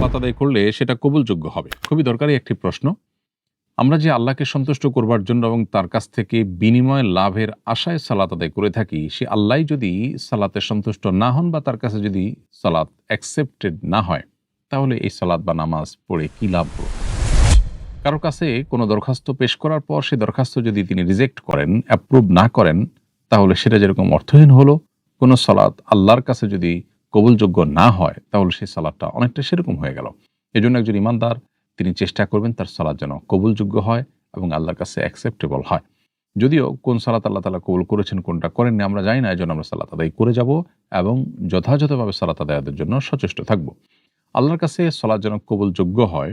সালাত আদায় করলে সেটা কবুলযোগ্য হবে? খুবই দরকারি একটি প্রশ্ন। আমরা যে আল্লাহকে সন্তুষ্ট করবার জন্য এবং তার কাছ থেকে বিনিময় লাভের আশায় সালাত আদায় করে থাকি, সে আল্লাহই যদি সালাতে সন্তুষ্ট না হন বা তার কাছে যদি সালাত অ্যাকসেপ্টেড না হয়, তাহলে এই সালাত বা নামাজ পড়ে কি লাভ হলো? কারোর কাছে কোনো দরখাস্ত পেশ করার পর সেই দরখাস্ত যদি তিনি রিজেক্ট করেন, অ্যাপ্রুভ না করেন, তাহলে সেটা যেরকম অর্থহীন হলো, কোনো সালাত আল্লাহর কাছে যদি কবুলযোগ্য না হয়, তাহলে সেই সালাতটা অনেকটা সেরকম হয়ে গেল। এজন্য একজন ইমানদার তিনি চেষ্টা করবেন তার সালাত যেন কবুলযোগ্য হয় এবং আল্লাহর কাছে অ্যাকসেপ্টেবল হয়। যদিও কোন সালাত আল্লাহ তাআলা কবুল করেছেন, কোনটা করেননি আমরা জানি না, এজন্য আমরা সালাত আদায় করে যাব এবং যথাযথভাবে সালাত আদায়ের জন্য সচেষ্ট থাকব। আল্লাহর কাছে সালাত যেন কবুলযোগ্য হয়,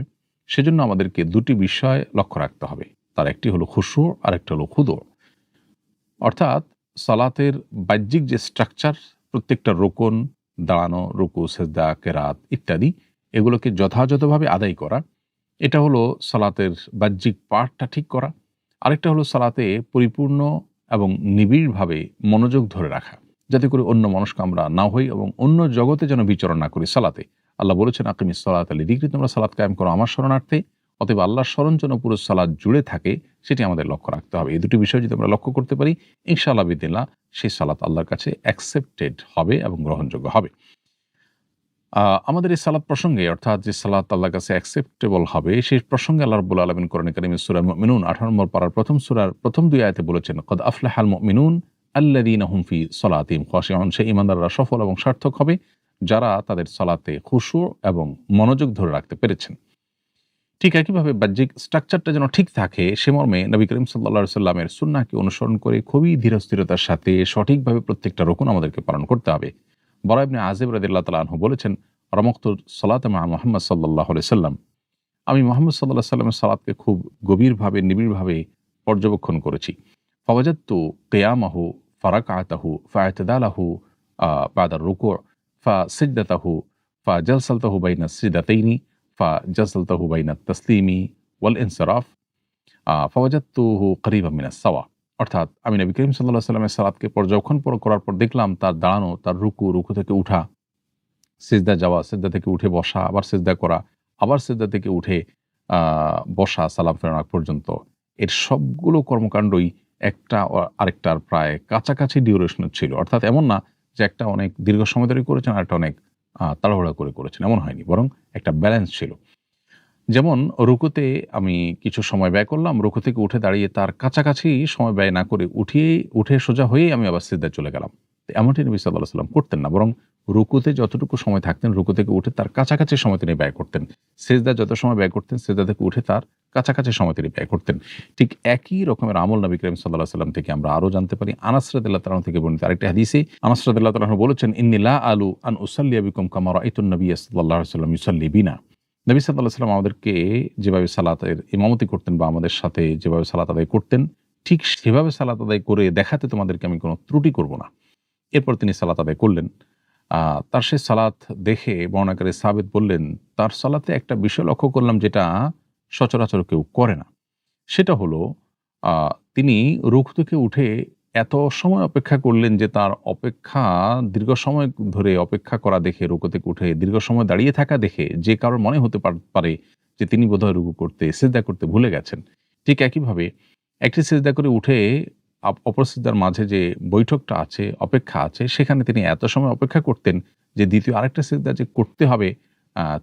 সেজন্য আমাদেরকে দুটি বিষয় লক্ষ্য রাখতে হবে। তার একটি হলো খুশু, আর একটা হলো খুদু। অর্থাৎ সালাতের বাহ্যিক যে স্ট্রাকচার, প্রত্যেকটা রোকন, দাঁড়ানো, রুকু, সেজদা, কেরাত ইত্যাদি, এগুলোকে যথাযথভাবে আদায় করা, এটা হলো সালাতের বাহ্যিক পার্টটা ঠিক করা। আরেকটা হলো সালাতে পরিপূর্ণ এবং নিবিড়ভাবে মনোযোগ ধরে রাখা, যাতে করে অন্য মনস্ক আমরা না হই এবং অন্য জগতে যেন বিচরণ না করি সালাতে। আল্লাহ বলেছেন, আকিমিস সালাত লিযিকরি, তোমরা সালাত কায়েম করো আমার স্মরণার্থে। অতএব আল্লাহর স্মরণ যেন পুরো সালাত জুড়ে থাকে, সেটি আমাদের লক্ষ্য রাখতে হবে। এই দুটি বিষয় যদি আমরা লক্ষ্য করতে পারি, ইনশাআল্লাহ বিদিল্লাহ সেই সালাত আল্লাহর কাছে অ্যাকসেপ্টেড হবে এবং গ্রহণযোগ্য হবে। আমাদের এই সালাত প্রসঙ্গে, অর্থাৎ যে সালাত আল্লাহর কাছে অ্যাকসেপ্টেবল হবে, সেই প্রসঙ্গে আল্লাহ রাব্বুল আলামিন কোরআনে কারিমে সূরা মুমিনুন 18 নম্বর পারার প্রথম সূরার প্রথম 2 আয়াতে বলেছেন, কদ আফলাহাল মুমিনুন আল্লাযীনা হুম ফি সলাতিহিম খাশিউন। সেই ঈমানদাররা সফল এবং সার্থক হবে যারা তাদের সালাতে খুশু এবং মনোযোগ ধরে রাখতে পেরেছেন। ঠিক একইভাবে বাহ্যিক স্ট্রাকচারটা যেন ঠিক থাকে, সে মর্মে নবী করিম সাল্লাল্লাহু আলাইহি সাল্লামের সুন্নাহকে অনুসরণ করে খুবই ধীরস্থিরতার সাথে সঠিকভাবে প্রত্যেকটা রুকুন আমাদেরকে পালন করতে হবে। বরা ইবনে আযিব রাদিয়াল্লাহু তাআলা আনহু বলেছেন, রামাকতু সালাতা মা মুহাম্মদ সাল্লাল্লাহু আলাইহি সাল্লাম, আমি মুহাম্মদ সাল্লাল্লাহু আলাইহি সাল্লামের সালাতকে খুব গভীরভাবে নিবিড়ভাবে পর্যবেক্ষণ করেছি। ফাওয়াজাদতু কিয়ামাহু ফারাকাতাহু ফা'তাদালাহু বা'দা রুকু' ফাসিজদাতাহু ফাজালসালতাহু বাইনা সিজদাতাইনি ফাজালসালতাহু বাইনা তাসলিমি ওয়াল ইনসিরাফ ফাওয়াজাদতুহু করিবাম মিনাস সাওয়া। অর্থাৎ আমি নবী করিম সাল্লাল্লাহু আলাইহি সাল্লামের সালাতকে পর্যবেক্ষণ করার পর দেখলাম তার দাঁড়ানো, তার রুকু থেকে উঠা, সিজদা যাওয়া, সিজদা থেকে উঠে বসা, আবার সিজদা করা, আবার সিজদা থেকে উঠে বসা সালাম ফেরানো আগ পর্যন্ত, এর সবগুলো কর্মকাণ্ডই একটা আরেকটার প্রায় কাছাকাছি ডিউরেশন ছিল। অর্থাৎ এমন না যে একটা অনেক দীর্ঘ সময় ধরে করেছেন, আরেকটা অনেক তাড়াহুড়া করে করেছেন, এমন হয়নি। বরং একটা ব্যালেন্স ছিল। যেমন রুকুতে আমি কিছু সময় ব্যয় করলাম, রুকু থেকে উঠে দাঁড়িয়ে তার কাছাকাছি সময় ব্যয় না করে উঠে সোজা হয়েই আমি আবার সিজদায় চলে গেলাম। তো এমনটি নবী সাল্লাল্লাহু আলাইহি ওয়াসাল্লাম করতেন না, বরং রুকুতে যতটুকু সময় থাকতেন রুকু থেকে উঠে তার কাছাকাছি সময় তিনি ব্যয় করতেন। সিজদায় যত সময় ব্যয় করতেন সিজদা থেকে উঠে তার কাছাকাছি সময় তিনি ব্যয় করতেন। ঠিক একই রকমের আমল নবী করিম সাল্লাল্লাহু আলাইহি ওয়াসাল্লাম থেকে আমরা আরও জানতে পারি। আনাস রাদিয়াল্লাহু তাআলা থেকে বর্ণিত আরেকটি হাদিসে আনাস রাদিয়াল্লাহু তাআলা বলেছেন, ইন্নী লা আলু আন উসাল্লিয়া বিকুম কামা রাআইতুন নাবিয়্য সাল্লাল্লাহু আলাইহি ওয়াসাল্লাম ইউসাল্লি বিনা। নবী সাল্লাল্লাহু আলাইহি ওয়াসাল্লাম আমাদেরকে যেভাবে সালাতের ইমামতি করতেন বা আমাদের সাথে যেভাবে সালাত আদায় করতেন, ঠিক সেভাবে সালাত আদায় করে দেখাতে তোমাদেরকে আমি কোনো ত্রুটি করব না। এরপর তিনি সালাত আদায় করলেন। তার সেই সালাত দেখে বর্ণনাকারী সাবিত বললেন, তার সালাতে একটা বিষয় লক্ষ্য করলাম যেটা সচরাচর কেউ করে না। সেটা হলো তিনি রুকু থেকে উঠে এত সময় অপেক্ষা করলেন যে তার অপেক্ষা দীর্ঘ সময় ধরে অপেক্ষা করা দেখে, রুকু থেকে উঠে দীর্ঘ সময় দাঁড়িয়ে থাকা দেখে যে কারোর মনে হতে পারে যে তিনি বোধহয় রুকু করতে, সিজদা করতে ভুলে গেছেন। ঠিক একইভাবে একটি সিজদা করে উঠে অপর সিজদার মাঝে যে বৈঠকটা আছে, অপেক্ষা আছে, সেখানে তিনি এত সময় অপেক্ষা করতেন যে দ্বিতীয় আরেকটা সিজদা যে করতে হবে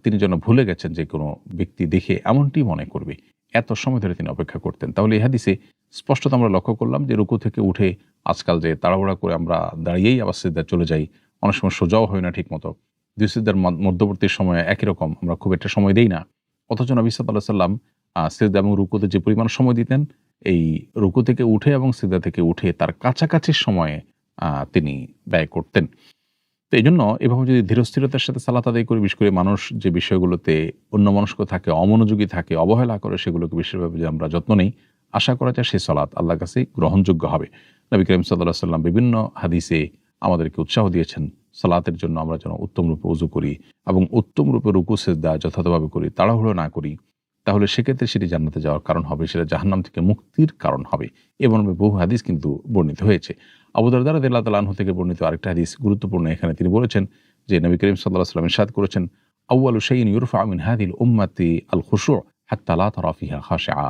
তিনি যেন ভুলে গেছেন যে কোনো ব্যক্তি দেখে এমনটি মনে করবে। এত সময় ধরে তিনি অপেক্ষা করতেন। তাহলে এই হাদিসে স্পষ্টত আমরা লক্ষ্য করলাম যে রুকু থেকে উঠে আজকাল যে তাড়াহুড়া করে আমরা দাঁড়িয়েই আবার সিজদায় চলে যাই, অনেক সময় সোজাও হয় না ঠিকমতো, দুই সিজদার মধ্যবর্তী সময়ে একই রকম আমরা খুব একটা সময় দেই না। অথচ নবী সাল্লাল্লাহু আলাইহি ওয়াসাল্লাম সিজদা এবং রুকুতে যে পরিমাণ সময় দিতেন, এই রুকু থেকে উঠে এবং সিজদা থেকে উঠে তার কাছাকাছি সময়ে তিনি ব্যয় করতেন। তো এইজন্য এভাবে যদি ধীরস্থিরতার সাথে সালাত আদায় করি, বিশেষ করে মানুষ যে বিষয়গুলোতে অন্যমনস্ক থাকে, অমনোযোগী থাকে, অবহেলা করে, সেগুলোকে বিশেষভাবে যে আমরা যত্ন নেই, আশা করা যায় সেই সালাত আল্লাহর কাছে গ্রহণযোগ্য হবে। নবী করিম সাল্লাল্লাহু আলাইহি ওয়াসাল্লাম বিভিন্ন হাদিসে আমাদেরকে উৎসাহ দিয়েছেন সালাতের জন্য আমরা যেন উত্তম রূপে ওযু করি এবং উত্তম রূপে রুকু সিজদা যথাযথভাবে করি, তাড়াহুড়ো না করি। তাহলে সেক্ষেত্রে সেটি জান্নাতে যাওয়ার কারণ হবে, সেটা জাহান্নাম থেকে মুক্তির কারণ হবে। এবং বহু হাদিস কিন্তু বর্ণিত হয়েছে। আবু দারদা রাদিয়াল্লাহু তাআলা আনহু থেকে বর্ণিত আরেকটা হাদিস গুরুত্বপূর্ণ। এখানে তিনি বলেছেন যে নবী করিম সাল্লাল্লাহু আলাইহি ওয়াসাল্লাম ইরশাদ করেছেন, আউয়ালু শাইইন ইউরফা মিন হাযিহিল উম্মতি আল খুশু হাত্তা লা তারা ফিহা খাশিআ।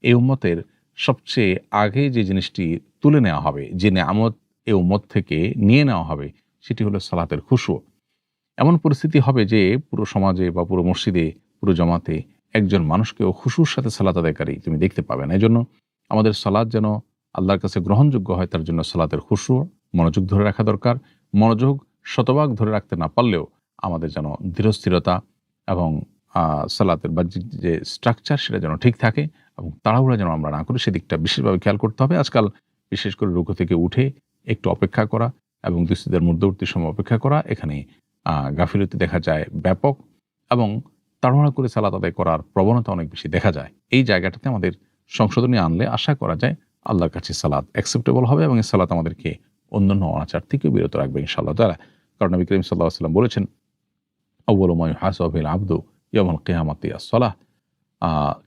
এই উম্মতের সবচেয়ে আগে যে জিনিসটি তুলে নেওয়া হবে, যে নেয়ামত এই উম্মত থেকে নিয়ে নেওয়া হবে, সেটি হলো সালাতের খুশু। এমন পরিস্থিতি হবে যে পুরো সমাজে বা পুরো মসজিদে, পুরো জামাতে একজন মানুষকেও খুশুর সাথে সালাত আদায়কারী তুমি দেখতে পাবে না। এজন্য আমাদের সালাত যেন আল্লাহর কাছে গ্রহণযোগ্য হয়, তার জন্য সালাতের খুশু মনোযোগ ধরে রাখা দরকার। মনোযোগ শতভাগ ধরে রাখতে না পারলেও আমাদের যেন ধীরস্থিরতা এবং সালাতের বাহ্যিক যে স্ট্রাকচার সেটা যেন ঠিক থাকে এবং তাড়াহুড়া যেন আমরা না করি, সেদিকটা বিশেষভাবে খেয়াল করতে হবে। আজকাল বিশেষ করে রুকু থেকে উঠে একটু অপেক্ষা করা এবং দুঃস্থদের মধ্যবর্তী সময় অপেক্ষা করা, এখানে গাফিলতি দেখা যায় ব্যাপক এবং তাড়াহুড়া করে সালাত আদায় করার প্রবণতা অনেক বেশি দেখা যায়। এই জায়গাটাতে আমাদের সংশোধনী আনলে আশা করা যায় আল্লাহর কাছে সালাত অ্যাকসেপ্টেবল হবে এবং এই সালাত আমাদেরকে অন্যান্য অনাচার থেকেও বিরত রাখবে ইনশাআল্লাহ তাআলা। কারণ নবী করিম সাল্লাল্লাহু আলাইহি ওয়াসাল্লাম বলেছেন, আউয়ালু মা ইউহাসাবু বিল আবদু ইয়াউমাল কিয়ামাতি আস-সালাহ।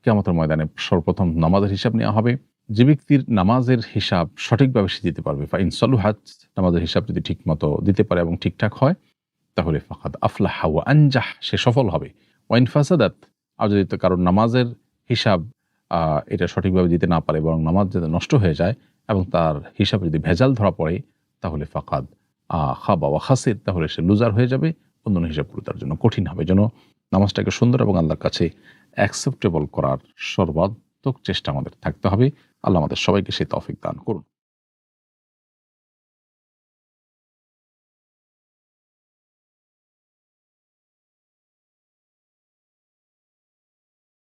কিয়ামতের ময়দানে সর্বপ্রথম নামাজের হিসাব নেওয়া হবে। যে ব্যক্তির নামাজের হিসাব সঠিকভাবে সে দিতে পারবে, ফা ইন সালুহাত, নামাজের হিসাব যদি ঠিকমতো দিতে পারে এবং ঠিকঠাক হয়, তাহলে ফাকাদ আফলাহা ওয়া আনজাহ, সে সফল হবে। ওয়া ইন ফাসাদাত, আর যদি কারণ নামাজের হিসাব এটা সঠিকভাবে দিতে না পারে বরং নামাজ যাতে নষ্ট হয়ে যায় এবং তার হিসাবে যদি ভেজাল ধরা পড়ে, তাহলে ফাকাদ খাবা ওয়া খাসির, তাহলে সে লুজার হয়ে যাবে। অন্যান্য হিসাবগুলো তার জন্য কঠিন হবে। যেন নামাজটাকে সুন্দর এবং আল্লাহর কাছে অ্যাকসেপ্টেবল করার সর্বাত্মক চেষ্টা আমাদের থাকতে হবে। আল্লাহ আমাদের সবাইকে সেই তৌফিক দান করুন।